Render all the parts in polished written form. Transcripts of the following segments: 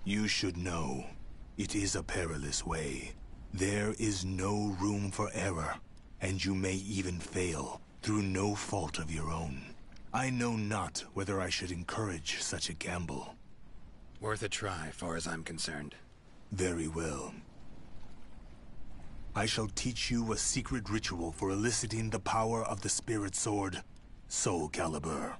You should know. It is a perilous way. There is no room for error, and you may even fail through no fault of your own. I know not whether I should encourage such a gamble. Worth a try, far as I'm concerned. Very well. I shall teach you a secret ritual for eliciting the power of the spirit sword, Soul Calibur.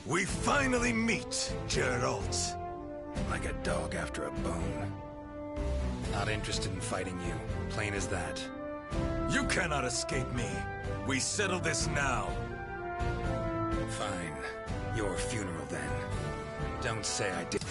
We finally meet, Geralt. Like a dog after a bone. Not interested in fighting you, plain as that. You cannot escape me. We settle this now. Fine. Your funeral, then. Don't say I did.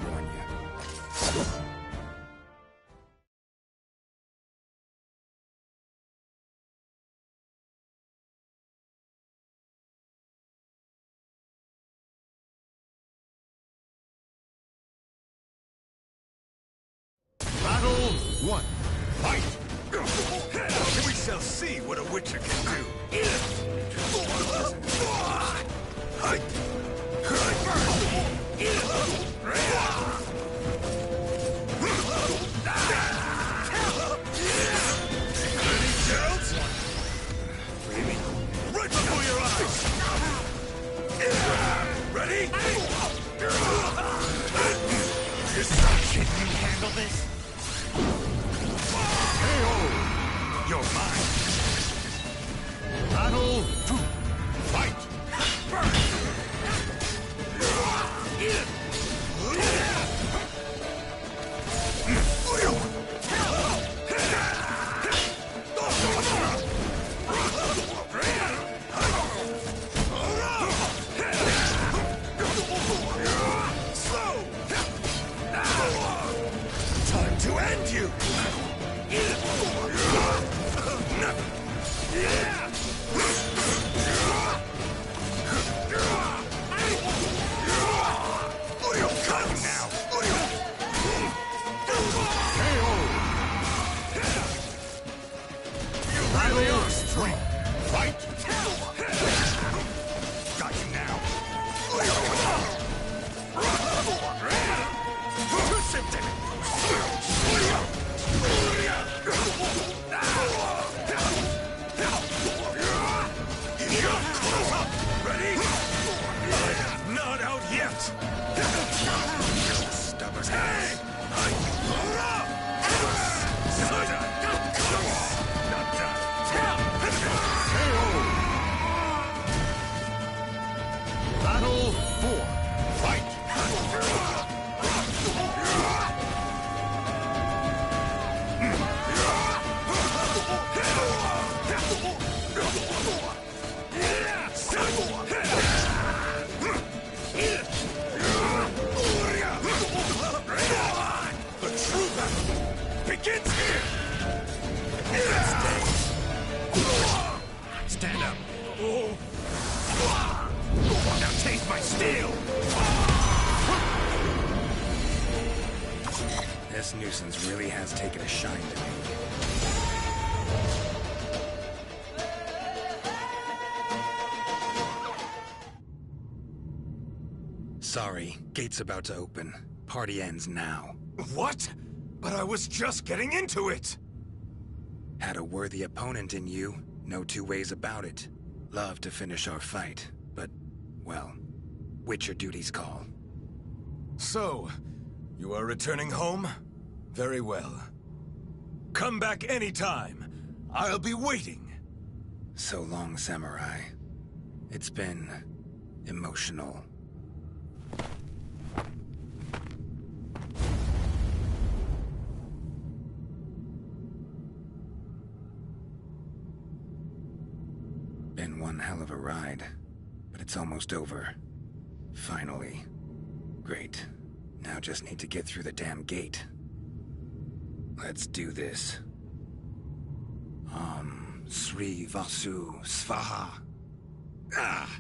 Warn you. Battle 1. Fight! We shall see what a Witcher can do. Right before your eyes! Ready? Can you handle this? KO! You're mine! Battle 2! Fight! Time to end you! Fight! Got you now! Ready? Not out yet! Stubborn. Hey! Battle 4, fight! The true battle begins here! Stand up. Now taste my steel! This nuisance really has taken a shine to me. Sorry, gate's about to open. Party ends now. What? But I was just getting into it! Had a worthy opponent in you, no two ways about it. Love to finish our fight, but, well, Witcher duties call. So, you are returning home? Very well. Come back anytime. I'll be waiting. So long, Samurai. It's been emotional. Been one hell of a ride, but it's almost over. Finally. Great. Now just need to get through the damn gate. Let's do this. Sri Vasu Svaha. Ah!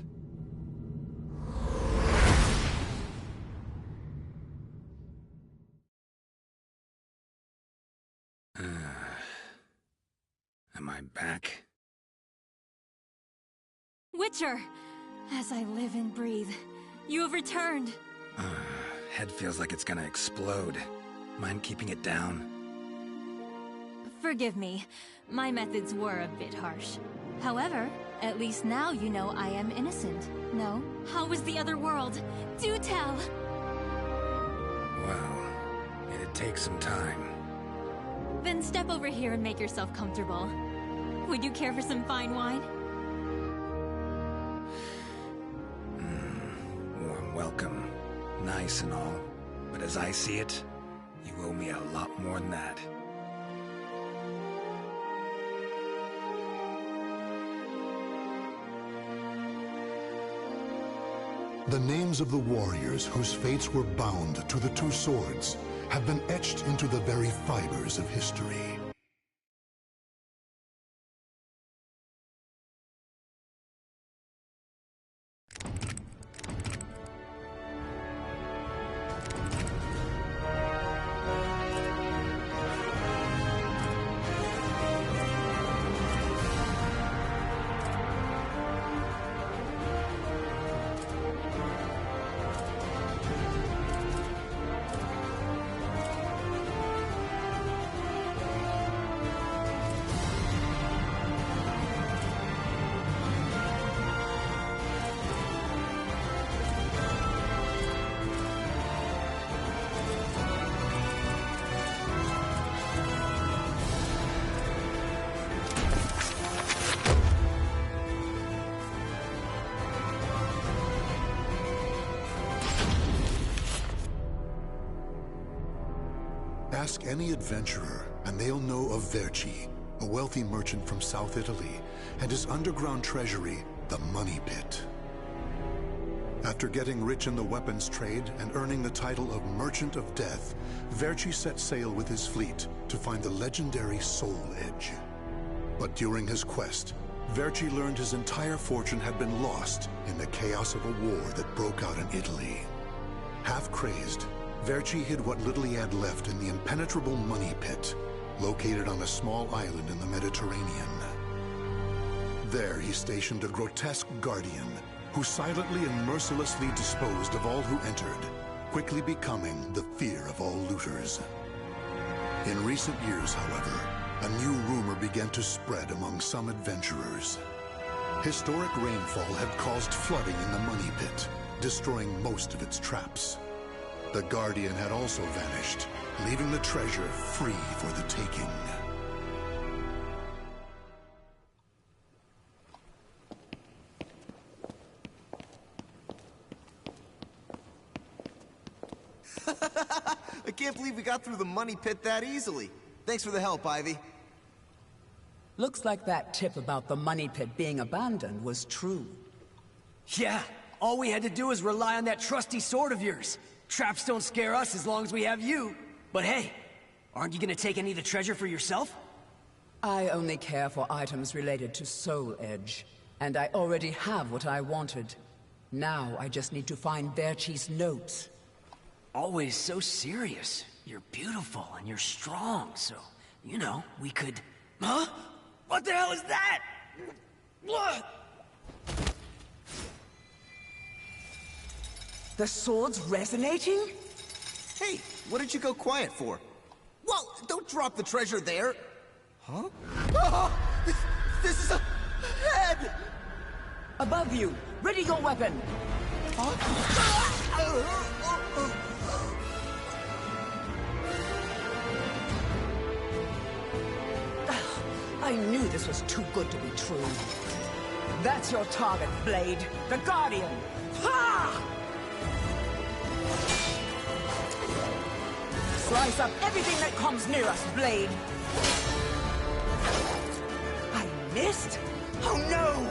Am I back? Witcher! As I live and breathe, you have returned. Head feels like it's gonna explode. Mind keeping it down? Forgive me. My methods were a bit harsh. However, at least now you know I am innocent. No? How was the other world? Do tell! Well, it'd take some time. Then step over here and make yourself comfortable. Would you care for some fine wine? Warm welcome. Nice and all. But as I see it, you owe me a lot more than that. The names of the warriors whose fates were bound to the two swords have been etched into the very fibers of history. Ask any adventurer, and they'll know of Verci, a wealthy merchant from South Italy, and his underground treasury, the Money Pit. After getting rich in the weapons trade and earning the title of Merchant of Death, Verci set sail with his fleet to find the legendary Soul Edge. But during his quest, Verci learned his entire fortune had been lost in the chaos of a war that broke out in Italy. Half crazed, Verci hid what little he had left in the impenetrable Money Pit, located on a small island in the Mediterranean. There he stationed a grotesque guardian, who silently and mercilessly disposed of all who entered, quickly becoming the fear of all looters. In recent years, however, a new rumor began to spread among some adventurers. Historic rainfall had caused flooding in the Money Pit, destroying most of its traps. The Guardian had also vanished, leaving the treasure free for the taking. I can't believe we got through the money pit that easily. Thanks for the help, Ivy. Looks like that tip about the money pit being abandoned was true. Yeah, all we had to do was rely on that trusty sword of yours. Traps don't scare us as long as we have you. But hey, aren't you gonna take any of the treasure for yourself? I only care for items related to Soul Edge, and I already have what I wanted. Now I just need to find Verchi's notes. Always so serious. You're beautiful and you're strong, so, you know, we could... Huh? What the hell is that? What? The sword's resonating? Hey, what did you go quiet for? Whoa, don't drop the treasure there! Huh? Oh, this is a head! Above you! Ready your weapon! I knew this was too good to be true. That's your target, Blade. The Guardian! Ha! Slice up everything that comes near us, Blade! I missed? Oh no!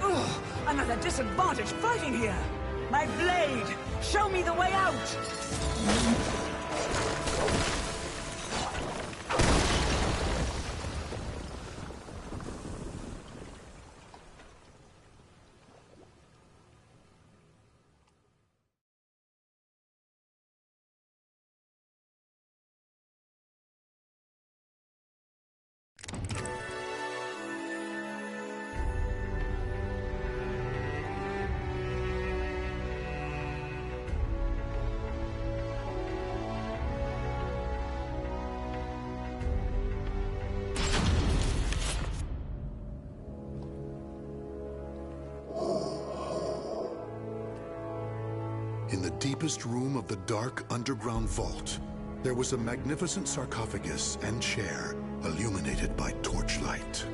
Ugh, another disadvantage fighting here! My blade! Show me the way out! In the deepest room of the dark underground vault, there was a magnificent sarcophagus and chair illuminated by torchlight.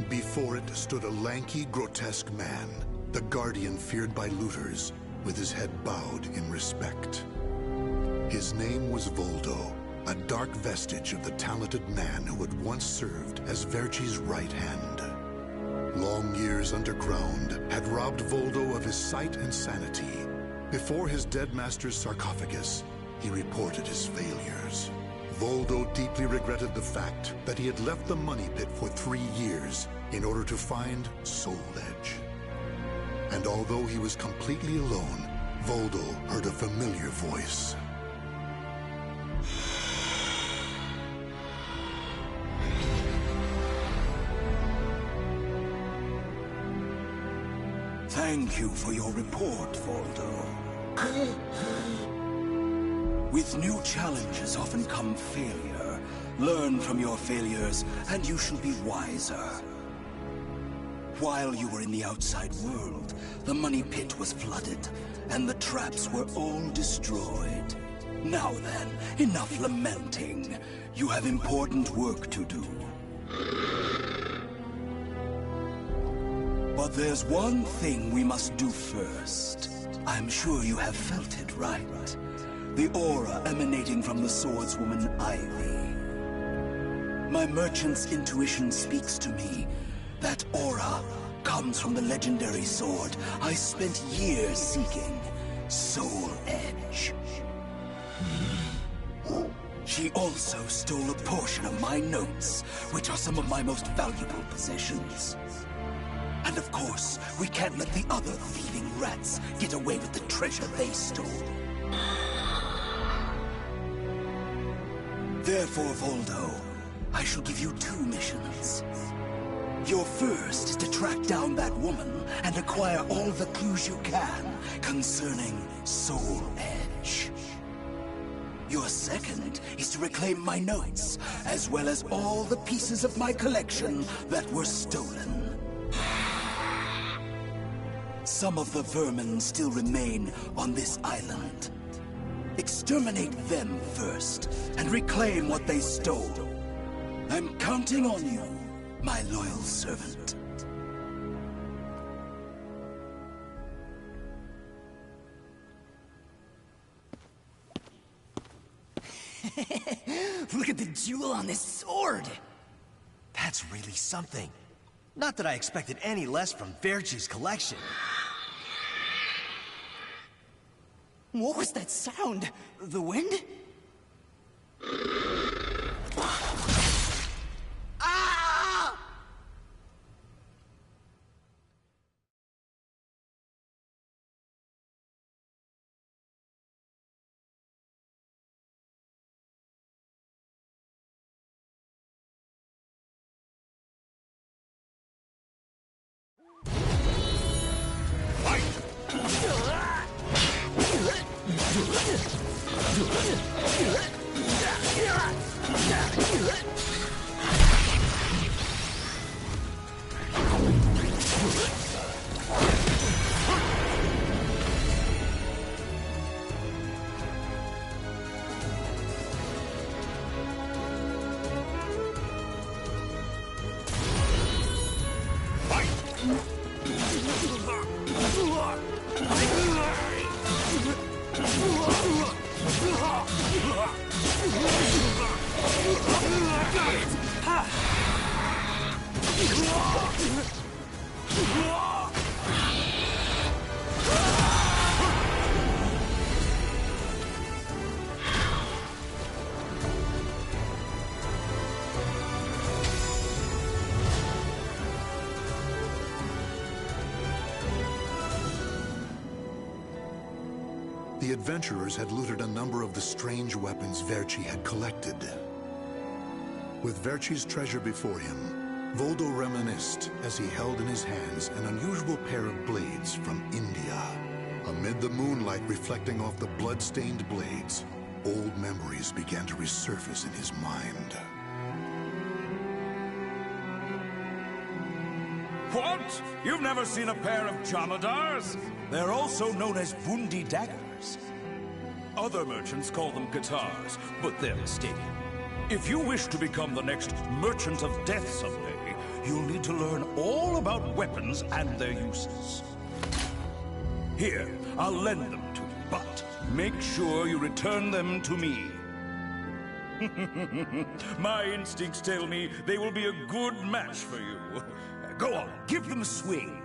Before it stood a lanky, grotesque man, the guardian feared by looters, with his head bowed in respect. His name was Voldo, a dark vestige of the talented man who had once served as Verchi's right hand. Long years underground had robbed Voldo of his sight and sanity. Before his dead master's sarcophagus, he reported his failures. Voldo deeply regretted the fact that he had left the money pit for 3 years in order to find Soul Edge. And although he was completely alone, Voldo heard a familiar voice. Thank you for your report, Voldo. With new challenges often come failure. Learn from your failures, and you shall be wiser. While you were in the outside world, the money pit was flooded, and the traps were all destroyed. Now then, enough lamenting. You have important work to do. But there's one thing we must do first. I'm sure you have felt it, right? The aura emanating from the swordswoman Ivy. My merchant's intuition speaks to me. That aura comes from the legendary sword I spent years seeking, Soul Edge. She also stole a portion of my notes, which are some of my most valuable possessions. And of course, we can't let the other thieving rats get away with the treasure they stole. Therefore, Voldo, I shall give you 2 missions. Your first is to track down that woman and acquire all the clues you can concerning Soul Edge. Your second is to reclaim my notes, as well as all the pieces of my collection that were stolen. Some of the vermin still remain on this island. Exterminate them first, and reclaim what they stole. I'm counting on you, my loyal servant. Look at the jewel on this sword! That's really something. Not that I expected any less from Verci's collection. What was that sound? The wind? Ah! The adventurers had looted a number of the strange weapons Verci had collected. With Verci's treasure before him, Voldo reminisced as he held in his hands an unusual pair of blades from India. Amid the moonlight reflecting off the blood-stained blades, old memories began to resurface in his mind. What? You've never seen a pair of Jamadars? They're also known as Bundi daggers. Other merchants call them guitars, but they're mistaken. If you wish to become the next Merchant of Death someday, you'll need to learn all about weapons and their uses. Here, I'll lend them to you, but make sure you return them to me. My instincts tell me they will be a good match for you. Go on, give them a swing.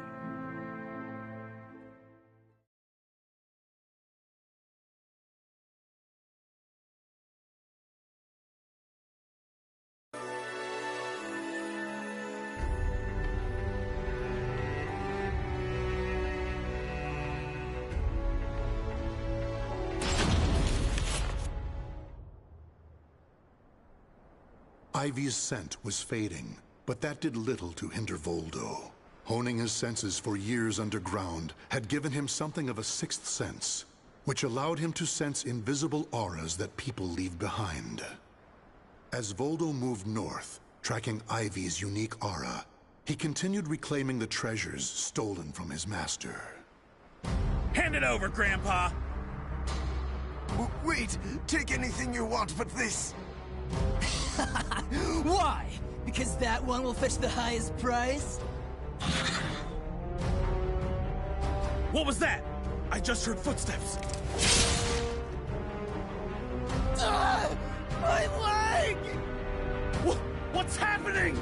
Ivy's scent was fading, but that did little to hinder Voldo. Honing his senses for years underground had given him something of a sixth sense, which allowed him to sense invisible auras that people leave behind. As Voldo moved north, tracking Ivy's unique aura, he continued reclaiming the treasures stolen from his master. Hand it over, Grandpa! Wait! Take anything you want but this! Why? Because that one will fetch the highest price? What was that? I just heard footsteps. My leg! What's happening?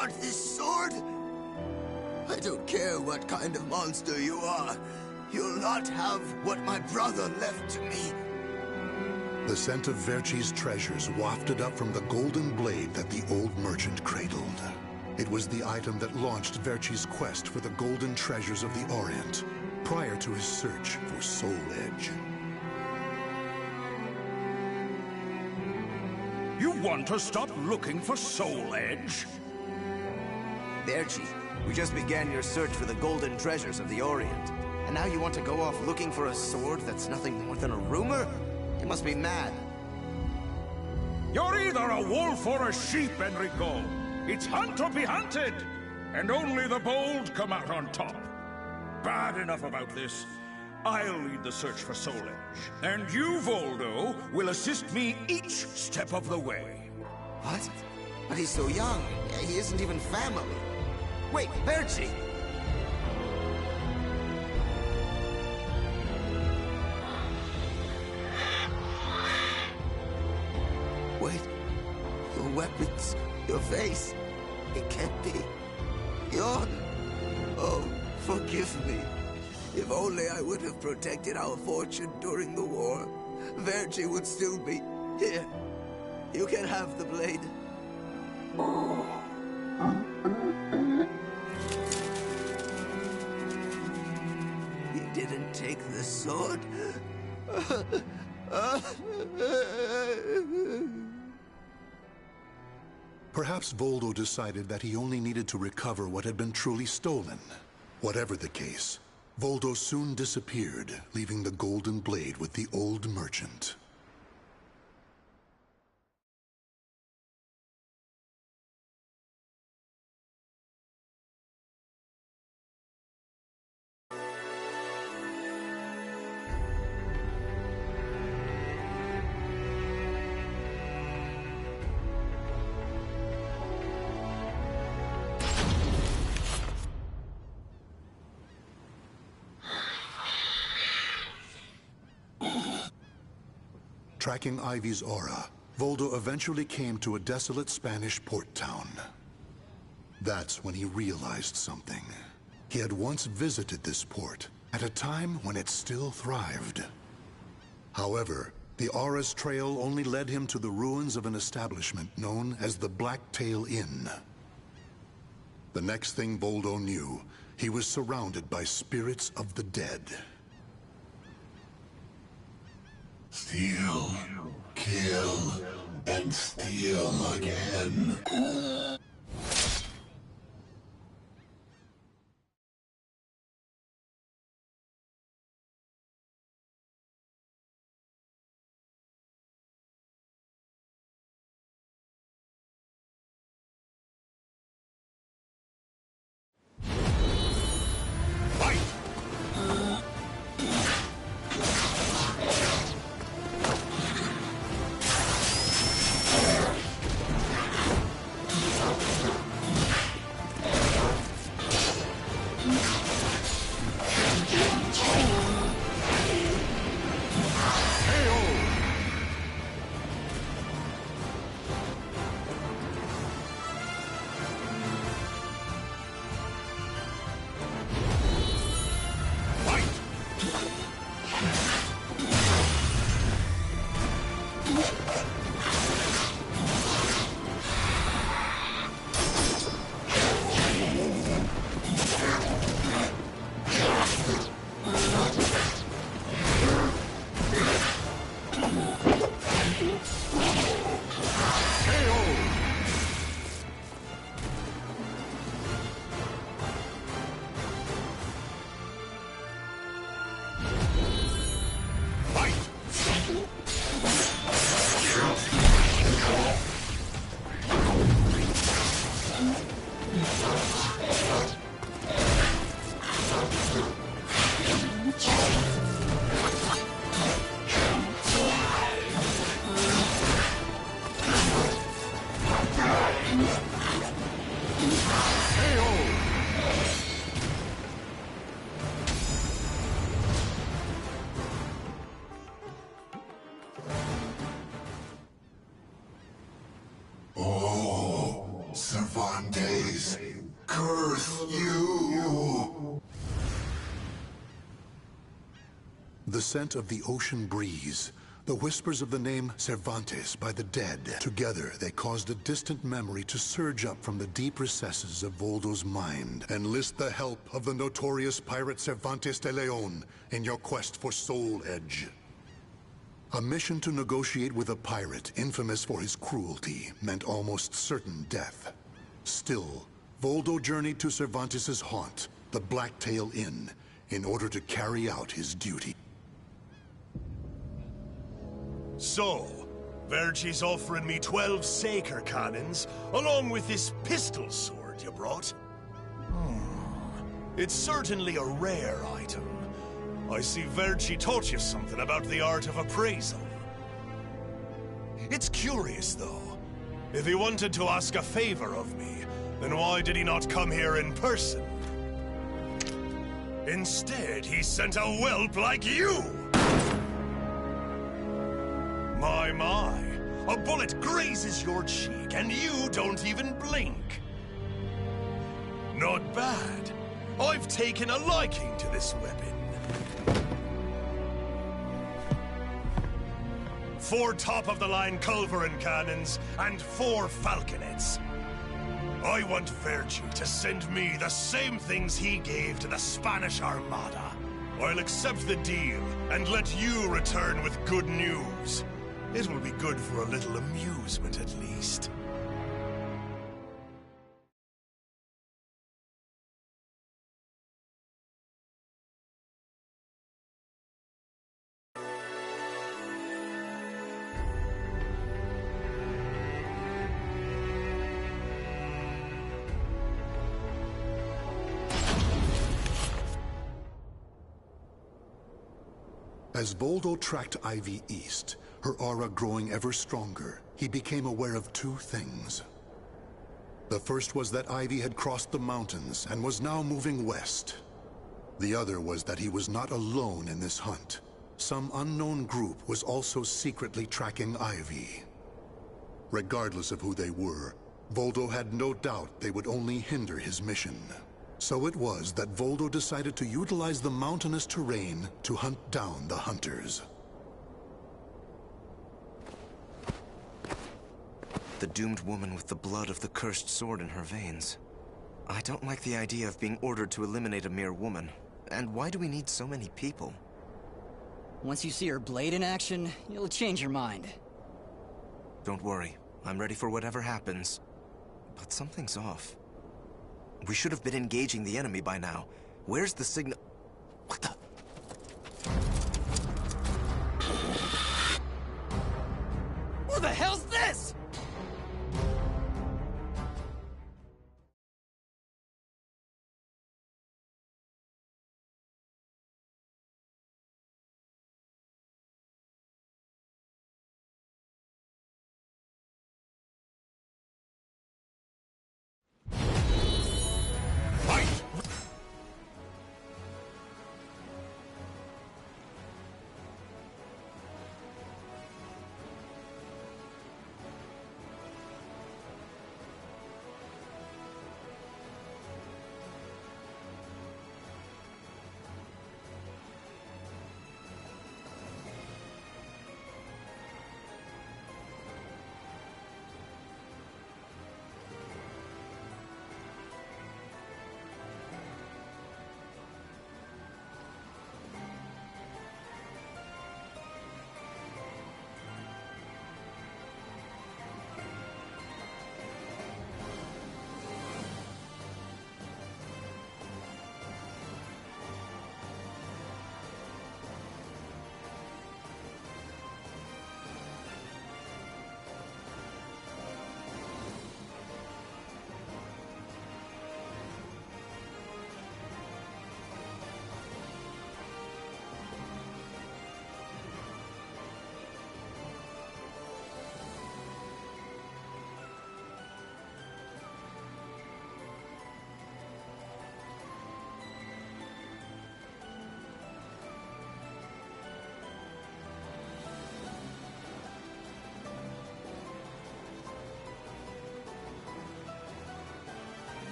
want this sword? I don't care what kind of monster you are. You'll not have what my brother left to me. The scent of Verci's treasures wafted up from the golden blade that the old merchant cradled. It was the item that launched Verci's quest for the golden treasures of the Orient, prior to his search for Soul Edge. You want to stop looking for Soul Edge? Verci, we just began your search for the golden treasures of the Orient. And now you want to go off looking for a sword that's nothing more than a rumor? You must be mad. You're either a wolf or a sheep, Enrico. It's hunt or be hunted. And only the bold come out on top. Bad enough about this. I'll lead the search for Soul Edge. And you, Voldo, will assist me each step of the way. What? But he's so young. He isn't even family. Wait, Verci! Wait. Your weapons, your face. It can't be. Yon. Oh, forgive me. If only I would have protected our fortune during the war, Verci would still be here. You can have the blade. You didn't take the sword? Perhaps Voldo decided that he only needed to recover what had been truly stolen. Whatever the case, Voldo soon disappeared, leaving the golden blade with the old merchant. Tracking Ivy's aura, Voldo eventually came to a desolate Spanish port town. That's when he realized something. He had once visited this port, at a time when it still thrived. However, the aura's trail only led him to the ruins of an establishment known as the Blacktail Inn. The next thing Voldo knew, he was surrounded by spirits of the dead. Steal, kill, and steal again. Cervantes, curse you! The scent of the ocean breeze, the whispers of the name Cervantes by the dead. Together, they caused a distant memory to surge up from the deep recesses of Voldo's mind. Enlist the help of the notorious pirate Cervantes de Leon in your quest for Soul Edge. A mission to negotiate with a pirate infamous for his cruelty meant almost certain death. Still, Voldo journeyed to Cervantes' haunt, the Blacktail Inn, in order to carry out his duty. So, Verci's offering me 12 Saker cannons, along with this pistol sword you brought. It's certainly a rare item. I see Verci taught you something about the art of appraisal. It's curious, though. If he wanted to ask a favor of me, then why did he not come here in person? Instead, he sent a whelp like you! My. A bullet grazes your cheek, and you don't even blink. Not bad. I've taken a liking to this weapon. 4 top-of-the-line culverin cannons, and 4 falconets. I want Verci to send me the same things he gave to the Spanish Armada. I'll accept the deal, and let you return with good news. It will be good for a little amusement, at least. As Voldo tracked Ivy east, her aura growing ever stronger, he became aware of 2 things. The first was that Ivy had crossed the mountains and was now moving west. The other was that he was not alone in this hunt. Some unknown group was also secretly tracking Ivy. Regardless of who they were, Voldo had no doubt they would only hinder his mission. So it was that Voldo decided to utilize the mountainous terrain to hunt down the hunters. The doomed woman with the blood of the cursed sword in her veins. I don't like the idea of being ordered to eliminate a mere woman. And why do we need so many people? Once you see her blade in action, you'll change your mind. Don't worry. I'm ready for whatever happens. But something's off. We should have been engaging the enemy by now. Where's the signal? What the? Who the hell's this?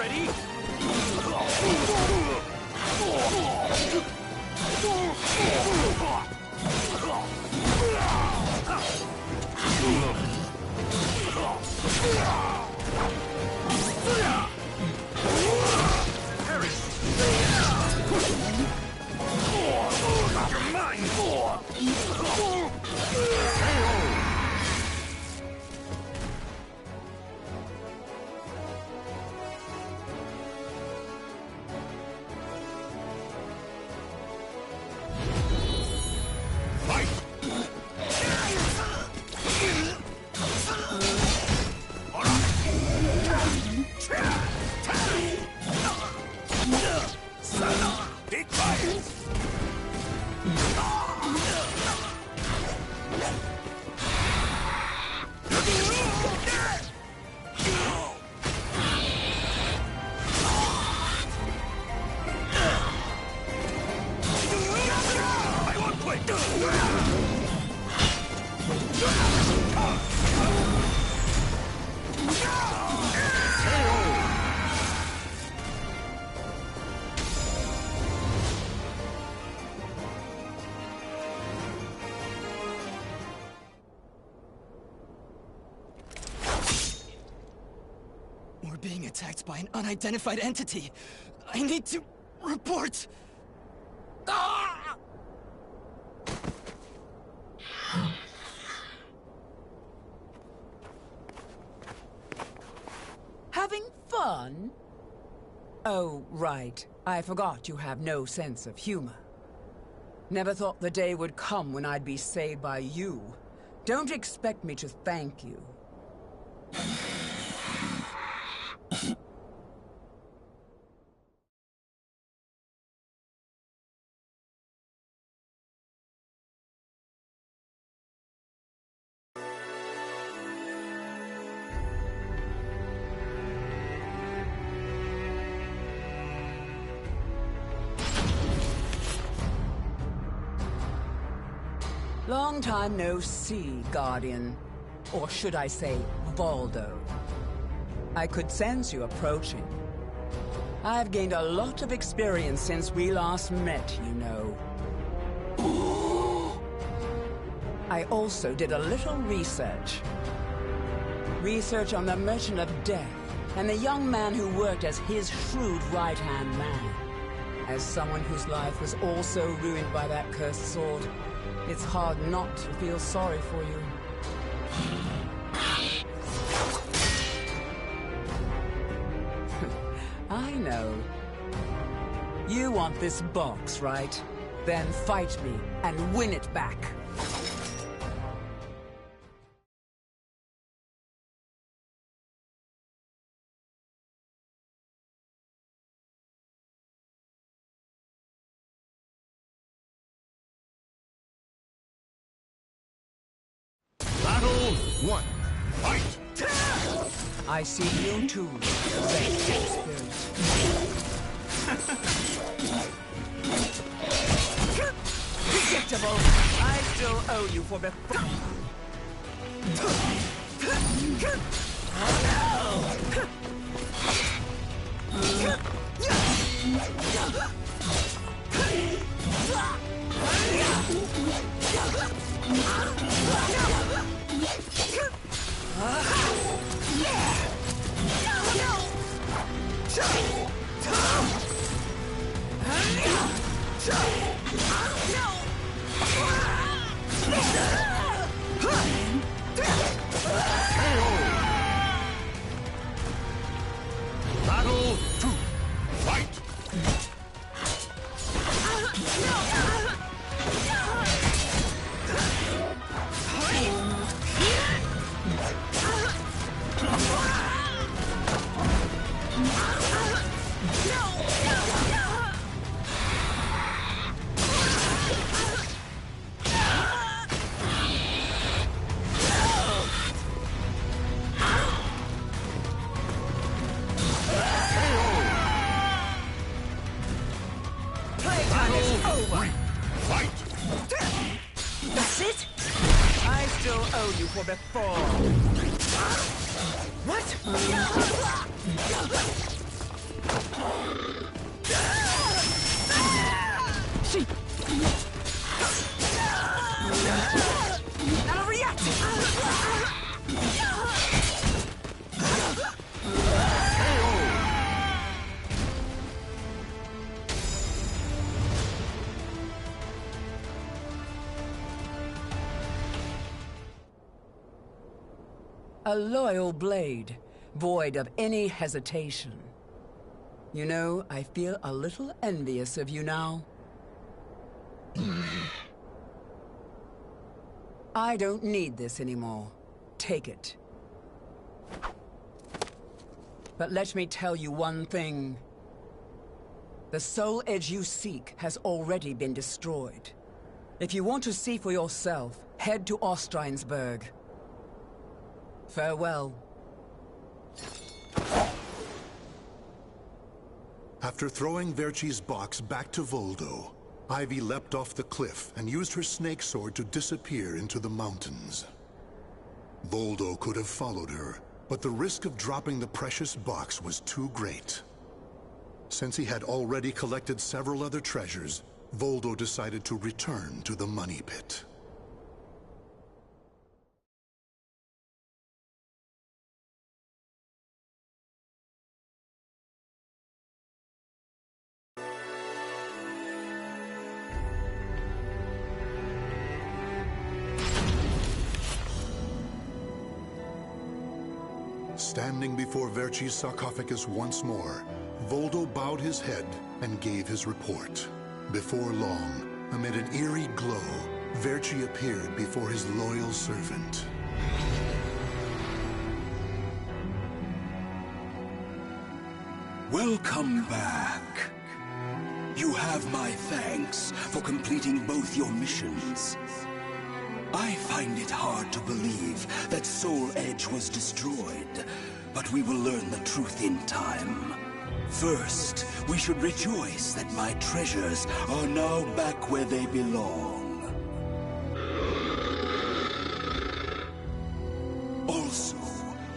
Ready? We're being attacked by an unidentified entity. I need to report. Ah! Having fun? Oh, right. I forgot you have no sense of humor. Never thought the day would come when I'd be saved by you. Don't expect me to thank you. Long time no see, Guardian. Or should I say, Valdo. I could sense you approaching. I've gained a lot of experience since we last met, you know. I also did a little research. Research on the Merchant of Death, and the young man who worked as his shrewd right-hand man. As someone whose life was also ruined by that cursed sword, it's hard not to feel sorry for you. I know. You want this box, right? Then fight me and win it back. Battle 1. Fight! I see you too, Zen Spirit. Predictable! I still owe you for before. Battle 2. Fight! That's it? I still owe you for before. What? Not over yet! A loyal blade, void of any hesitation. You know, I feel a little envious of you now. I don't need this anymore. Take it. But let me tell you one thing. The soul edge you seek has already been destroyed. If you want to see for yourself, head to Ostrheinsburg. Farewell. After throwing Verci's box back to Voldo, Ivy leapt off the cliff and used her snake sword to disappear into the mountains. Voldo could have followed her, but the risk of dropping the precious box was too great. Since he had already collected several other treasures, Voldo decided to return to the money pit. Standing before Verci's sarcophagus once more, Voldo bowed his head and gave his report. Before long, amid an eerie glow, Verci appeared before his loyal servant. Welcome back. You have my thanks for completing both your missions. I find it hard to believe that Soul Edge was destroyed, but we will learn the truth in time. First, we should rejoice that my treasures are now back where they belong. Also,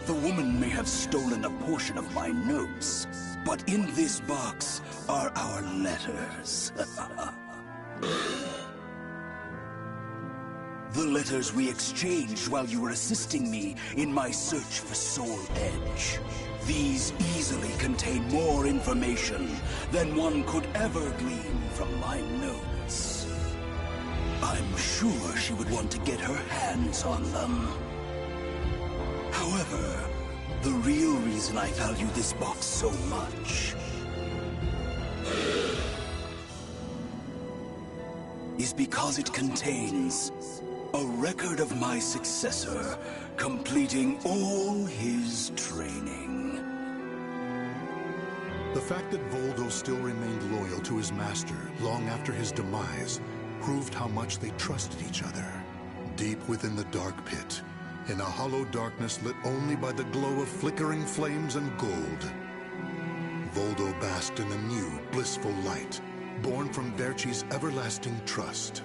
the woman may have stolen a portion of my notes, but in this box are our letters. The letters we exchanged while you were assisting me in my search for Soul Edge. These easily contain more information than one could ever glean from my notes. I'm sure she would want to get her hands on them. However, the real reason I value this box so much is because it contains a record of my successor completing all his training. The fact that Voldo still remained loyal to his master long after his demise proved how much they trusted each other. Deep within the dark pit, in a hollow darkness lit only by the glow of flickering flames and gold, Voldo basked in a new, blissful light, born from Verci's everlasting trust.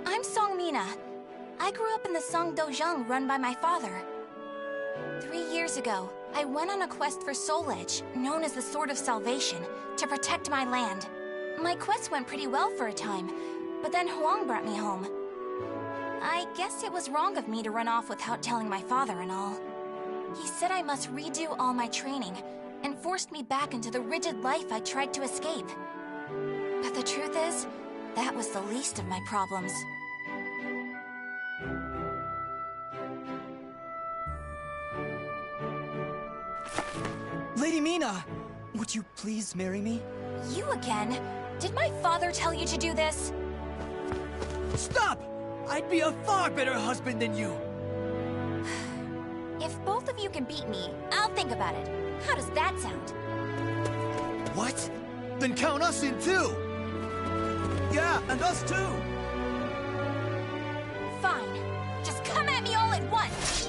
I'm Songmina. I grew up in the Song Dojang run by my father. 3 years ago, I went on a quest for Soul Edge, known as the Sword of Salvation, to protect my land. My quest went pretty well for a time, but then Huang brought me home. I guess it was wrong of me to run off without telling my father and all. He said I must redo all my training, and forced me back into the rigid life I tried to escape. But the truth is, that was the least of my problems. Lady Mina! Would you please marry me? You again? Did my father tell you to do this? Stop! I'd be a far better husband than you! If both of you can beat me, I'll think about it. How does that sound? What? Then count us in too! Yeah, and us too! Fine. Just come at me all at once!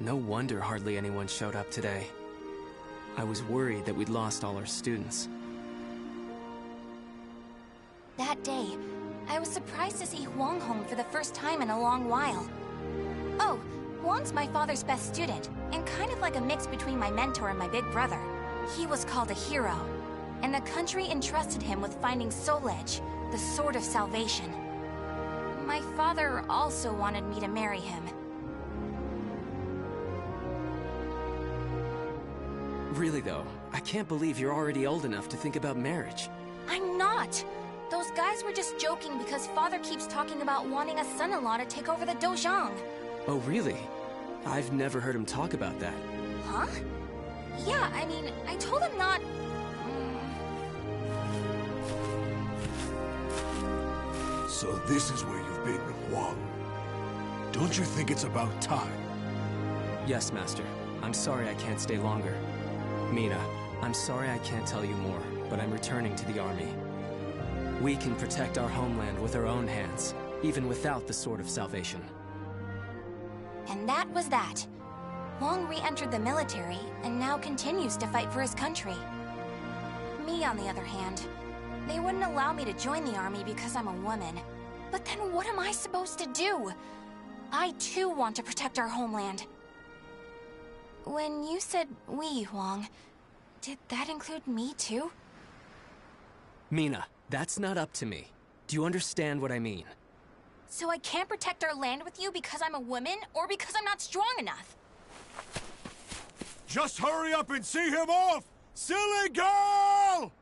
No wonder hardly anyone showed up today. I was worried that we'd lost all our students. That day, I was surprised to see Huang home for the first time in a long while. Oh, Huang's my father's best student, and kind of like a mix between my mentor and my big brother. He was called a hero, and the country entrusted him with finding Soul Edge, the Sword of Salvation. My father also wanted me to marry him. Really though, I can't believe you're already old enough to think about marriage. I'm not! Those guys were just joking because father keeps talking about wanting a son-in-law to take over the Dojang. Oh really? I've never heard him talk about that. Huh? Yeah, I mean, I told him not... So this is where you've been, Huang. Don't you think it's about time? Yes, Master. I'm sorry I can't stay longer. Mina, I'm sorry I can't tell you more, but I'm returning to the army. We can protect our homeland with our own hands, even without the Sword of Salvation. And that was that. Huang re-entered the military, and now continues to fight for his country. Me, on the other hand, they wouldn't allow me to join the army because I'm a woman. But then what am I supposed to do? I too want to protect our homeland. When you said we, Huang, did that include me too? Mina, that's not up to me. Do you understand what I mean? So I can't protect our land with you because I'm a woman, or because I'm not strong enough? Just hurry up and see him off! Silly girl!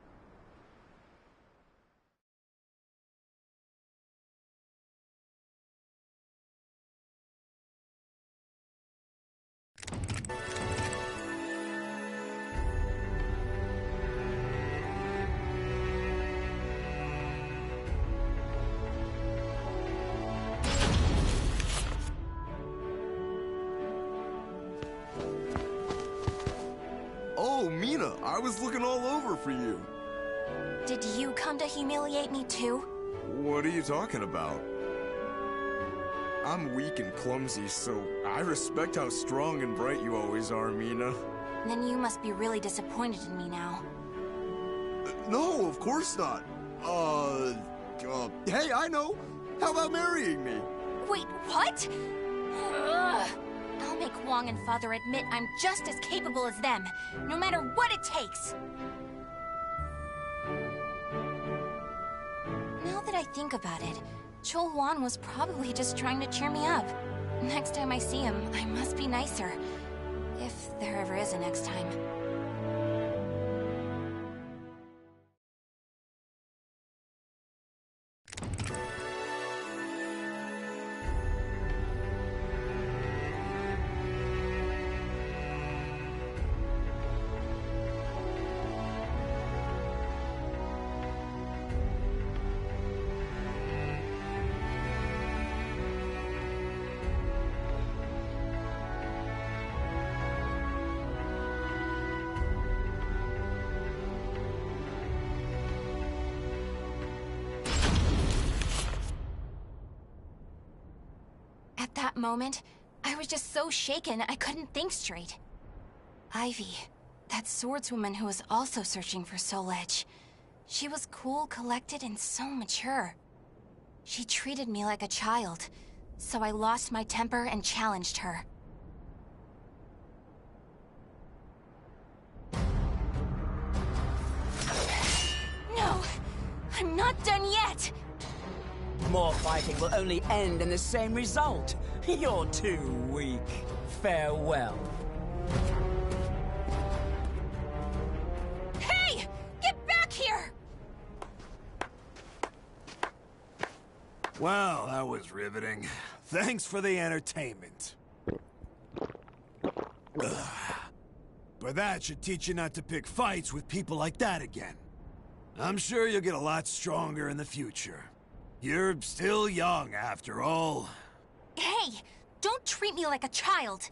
Oh, Mina, I was looking all over for you. Did you come to humiliate me too? What are you talking about? I'm weak and clumsy, so I respect how strong and bright you always are, Mina. Then you must be really disappointed in me now. No, of course not. Hey, I know. How about marrying me? Wait, what? Ugh. I'll make Wong and Father admit I'm just as capable as them, no matter what it takes. Now that I think about it, Chol Wan was probably just trying to cheer me up. Next time I see him, I must be nicer. If there ever is a next time. At that moment, I was just so shaken I couldn't think straight. Ivy, that swordswoman who was also searching for Soul Edge. She was cool, collected, and so mature. She treated me like a child, so I lost my temper and challenged her. No! I'm not done yet! More fighting will only end in the same result. You're too weak. Farewell. Hey! Get back here! Well, that was riveting. Thanks for the entertainment. Ugh. But that should teach you not to pick fights with people like that again. I'm sure you'll get a lot stronger in the future. You're still young, after all. Hey! Don't treat me like a child!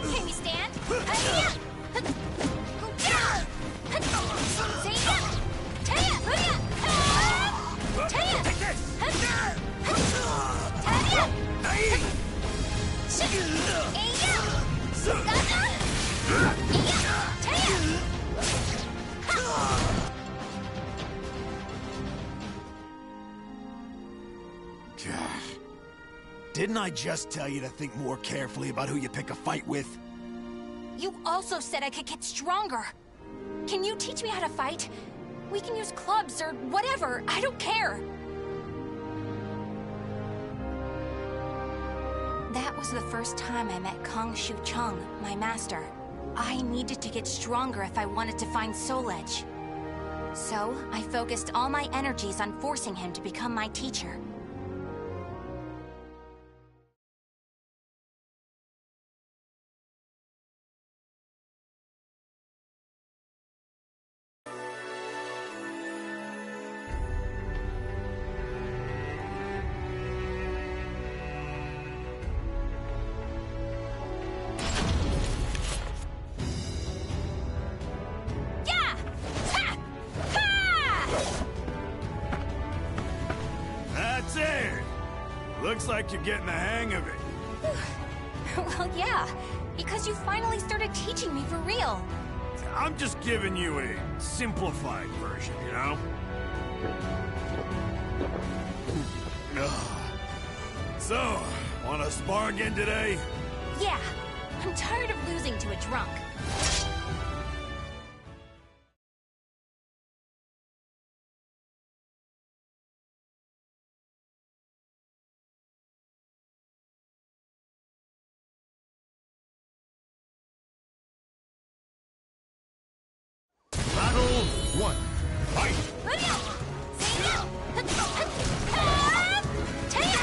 Can we stand? Didn't I just tell you to think more carefully about who you pick a fight with? You also said I could get stronger. Can you teach me how to fight? We can use clubs or whatever. I don't care. That was the first time I met Kong Shu Chung, my master. I needed to get stronger if I wanted to find Soul Edge. So, I focused all my energies on forcing him to become my teacher. That's it! Looks like you're getting the hang of it. Well, yeah, because you finally started teaching me for real. I'm just giving you a simplified version, you know? So, wanna spar again today? Yeah, I'm tired of losing to a drunk. Battle 1. Fight! Taya!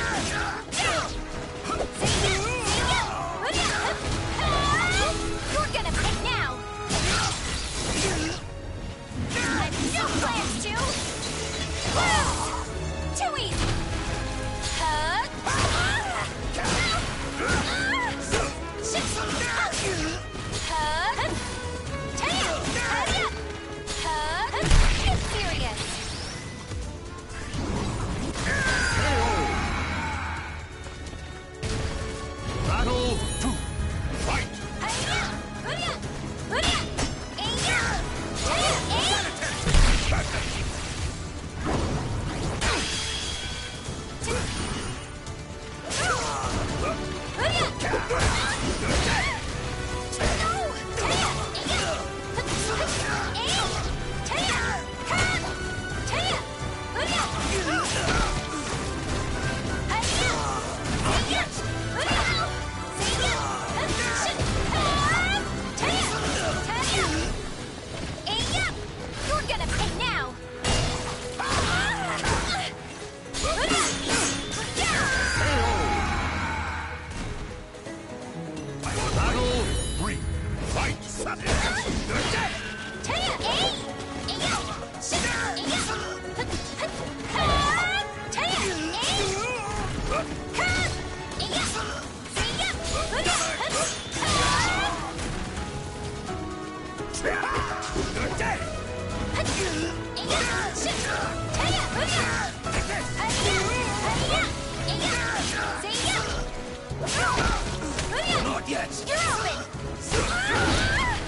Not yet! You're open!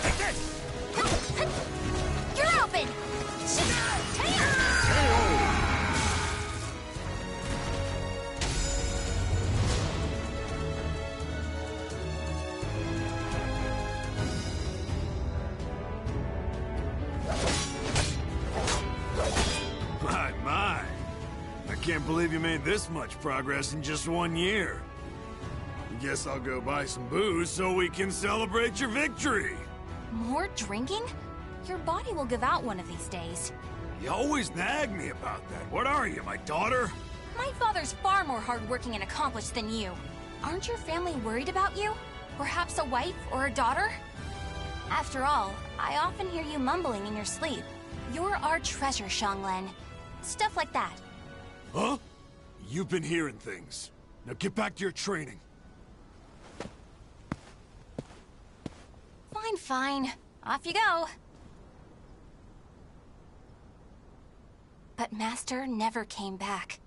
Take this! You're open! My. I can't believe you made this much progress in just 1 year. Guess I'll go buy some booze so we can celebrate your victory. More drinking? Your body will give out one of these days. You always nag me about that. What are you, my daughter? My father's far more hardworking and accomplished than you. Aren't your family worried about you? Perhaps a wife or a daughter? After all, I often hear you mumbling in your sleep. You're our treasure, Xianglen. Stuff like that. Huh? You've been hearing things. Now get back to your training. Fine, fine. Off you go. But Master never came back.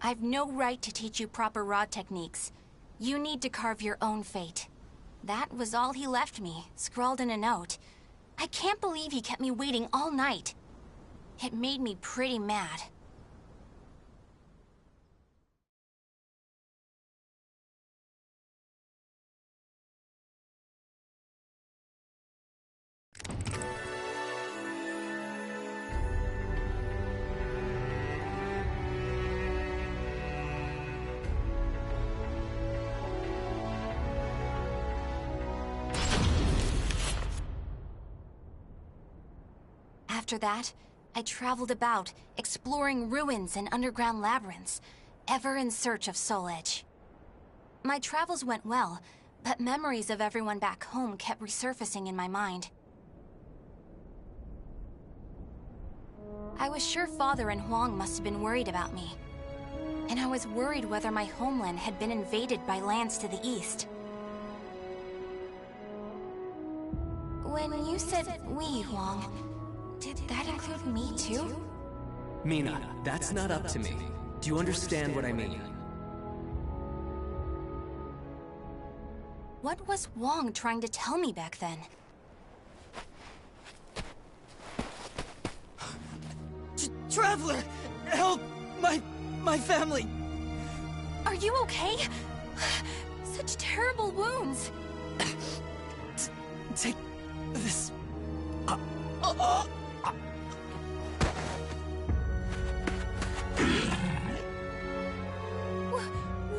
I've no right to teach you proper rod techniques. You need to carve your own fate. That was all he left me, scrawled in a note. I can't believe he kept me waiting all night. It made me pretty mad. After that, I traveled about, exploring ruins and underground labyrinths, ever in search of Soul Edge. My travels went well, but memories of everyone back home kept resurfacing in my mind. I was sure Father and Huang must have been worried about me. And I was worried whether my homeland had been invaded by lands to the east. When you said we, Huang, did that include me too? Mina, that's not up to me. Do you understand what I mean? What was Huang trying to tell me back then? Traveler! Help! My family! Are you okay? Such terrible wounds. Take this.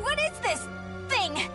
What is this thing?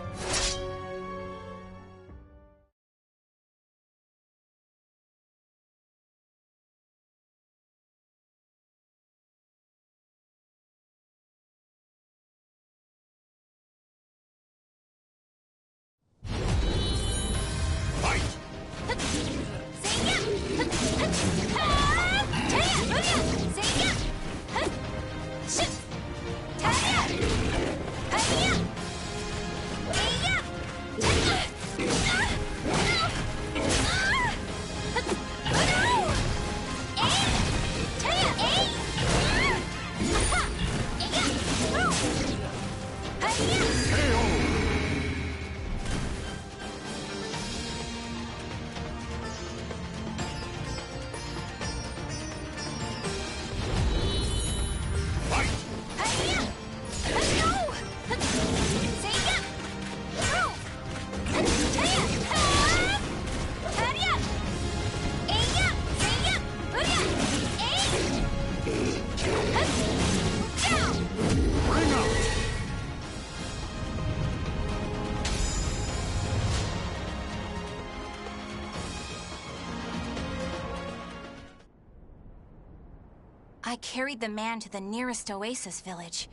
I carried the man to the nearest oasis village,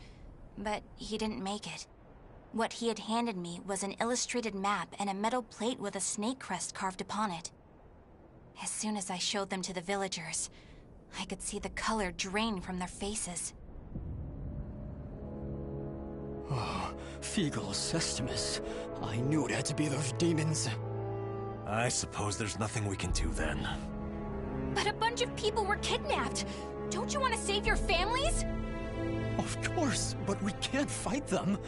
but he didn't make it. What he had handed me was an illustrated map and a metal plate with a snake crest carved upon it. As soon as I showed them to the villagers, I could see the color drain from their faces. Oh, HitXmas. I knew it had to be those demons. I suppose there's nothing we can do then. But a bunch of people were kidnapped! Don't you want to save your families? Of course, but we can't fight them.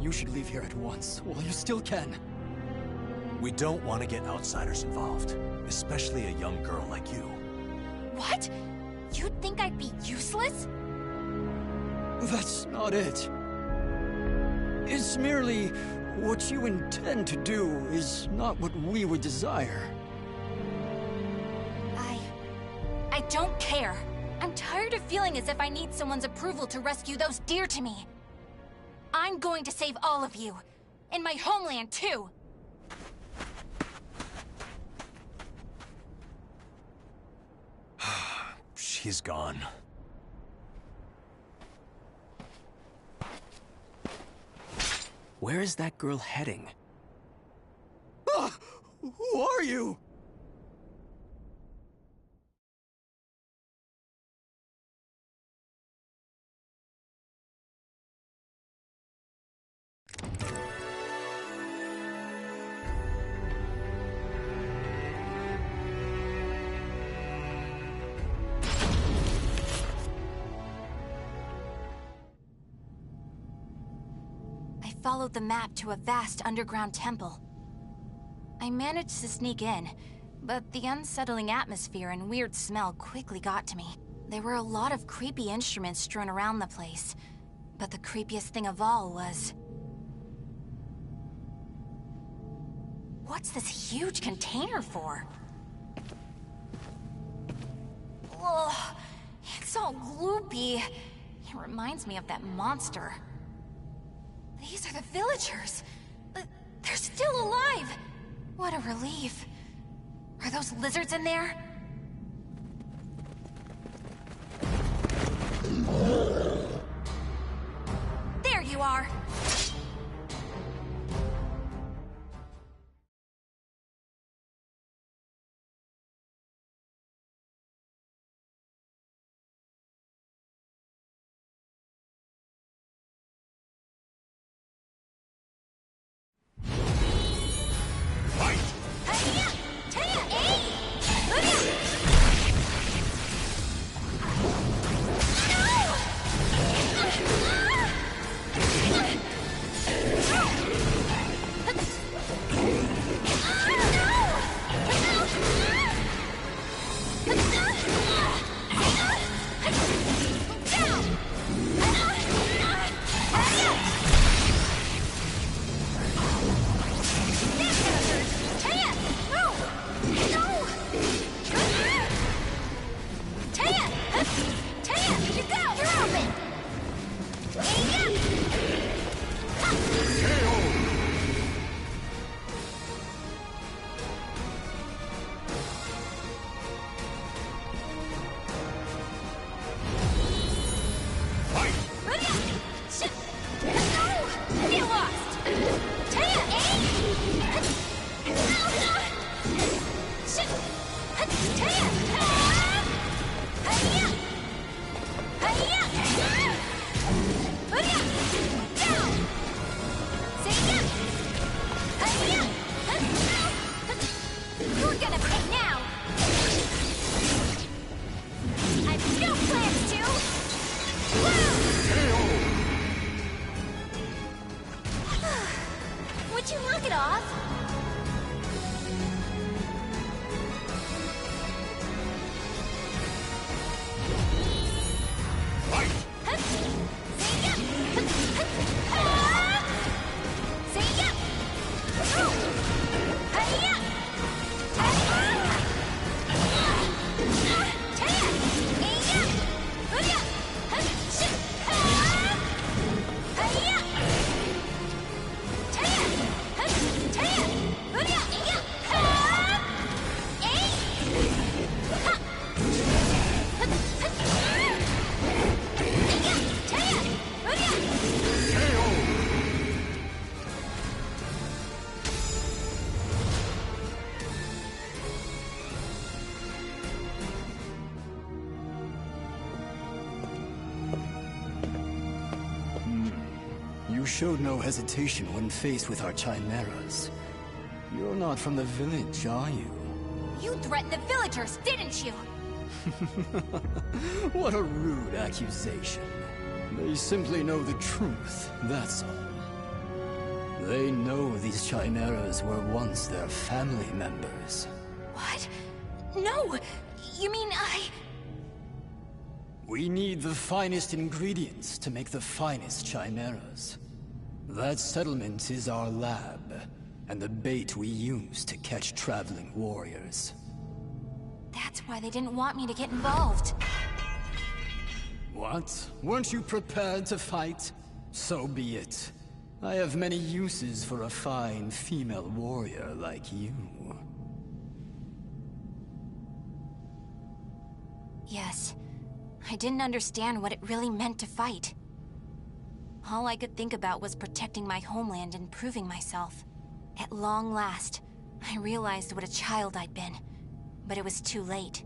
you should leave here at once, while you still can. We don't want to get outsiders involved, especially a young girl like you. What? You'd think I'd be useless? That's not it. It's merely what you intend to do is not what we would desire. I don't care. I'm tired of feeling as if I need someone's approval to rescue those dear to me. I'm going to save all of you. And my homeland, too. She's gone. Where is that girl heading? Who are you? I followed the map to a vast underground temple. I managed to sneak in, but the unsettling atmosphere and weird smell quickly got to me. There were a lot of creepy instruments strewn around the place, but the creepiest thing of all was... What's this huge container for? Ugh, it's all gloopy. It reminds me of that monster. These are the villagers. They're still alive. What a relief. Are those lizards in there? There you are. You showed no hesitation when faced with our chimeras. You're not from the village, are you? You threatened the villagers, didn't you? What a rude accusation. They simply know the truth, that's all. They know these chimeras were once their family members. What? No! You mean We need the finest ingredients to make the finest chimeras. That settlement is our lab, and the bait we use to catch traveling warriors. That's why they didn't want me to get involved. What? Weren't you prepared to fight? So be it. I have many uses for a fine female warrior like you. Yes. I didn't understand what it really meant to fight. All I could think about was protecting my homeland and proving myself. At long last, I realized what a child I'd been, but it was too late.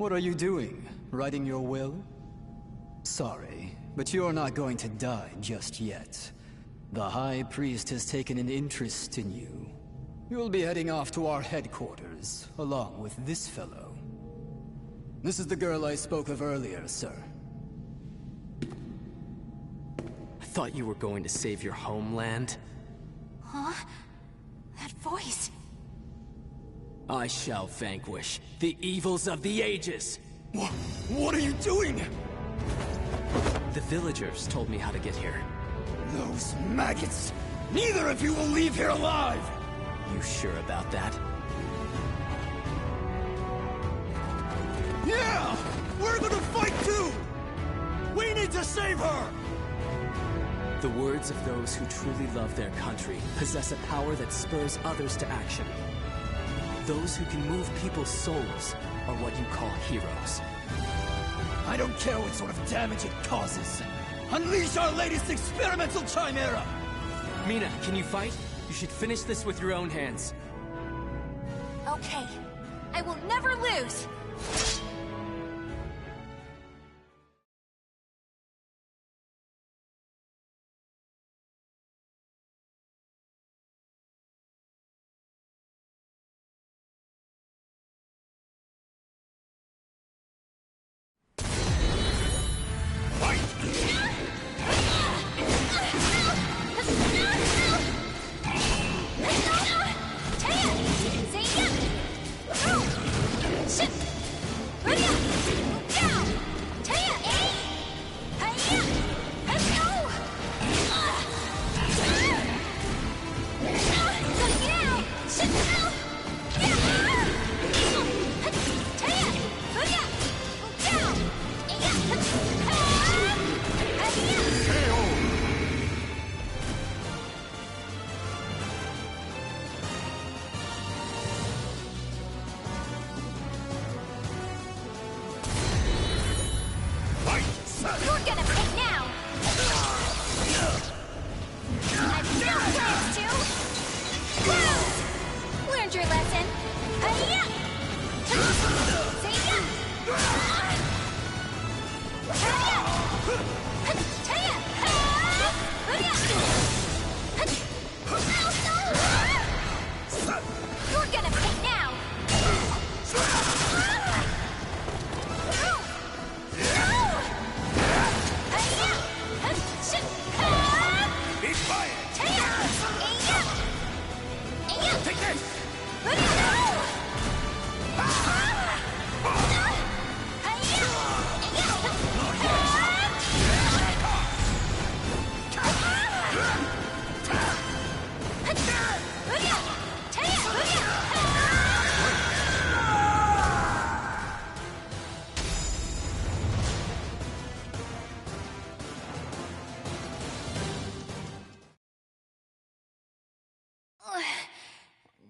What are you doing? Writing your will? Sorry, but you're not going to die just yet. The High Priest has taken an interest in you. You'll be heading off to our headquarters, along with this fellow. This is the girl I spoke of earlier, sir. I thought you were going to save your homeland. Huh? That voice... I shall vanquish the evils of the ages! What are you doing? The villagers told me how to get here. Those maggots! Neither of you will leave here alive! You sure about that? Yeah! We're gonna fight too! We need to save her! The words of those who truly love their country possess a power that spurs others to action. Those who can move people's souls are what you call heroes. I don't care what sort of damage it causes. Unleash our latest experimental chimera! Mina, can you fight? You should finish this with your own hands. Okay. I will never lose!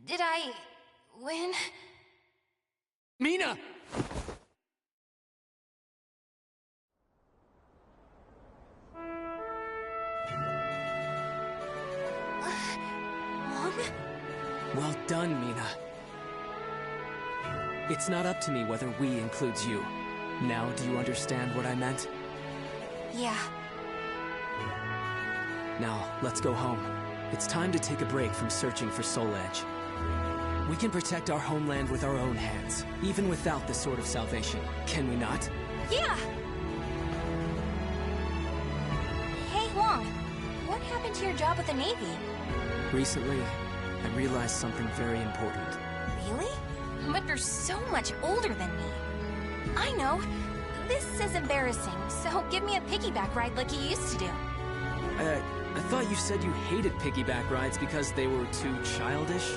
Did I... win? Mina! Mom? Well done, Mina. It's not up to me whether we includes you. Now, do you understand what I meant? Yeah. Now, let's go home. It's time to take a break from searching for Soul Edge. We can protect our homeland with our own hands, even without the Sword of Salvation. Can we not? Yeah! Hey, Huang. What happened to your job with the Navy? Recently, I realized something very important. Really? But you're so much older than me. I know. This is embarrassing, so give me a piggyback ride like you used to do. I thought you said you hated piggyback rides because they were too childish?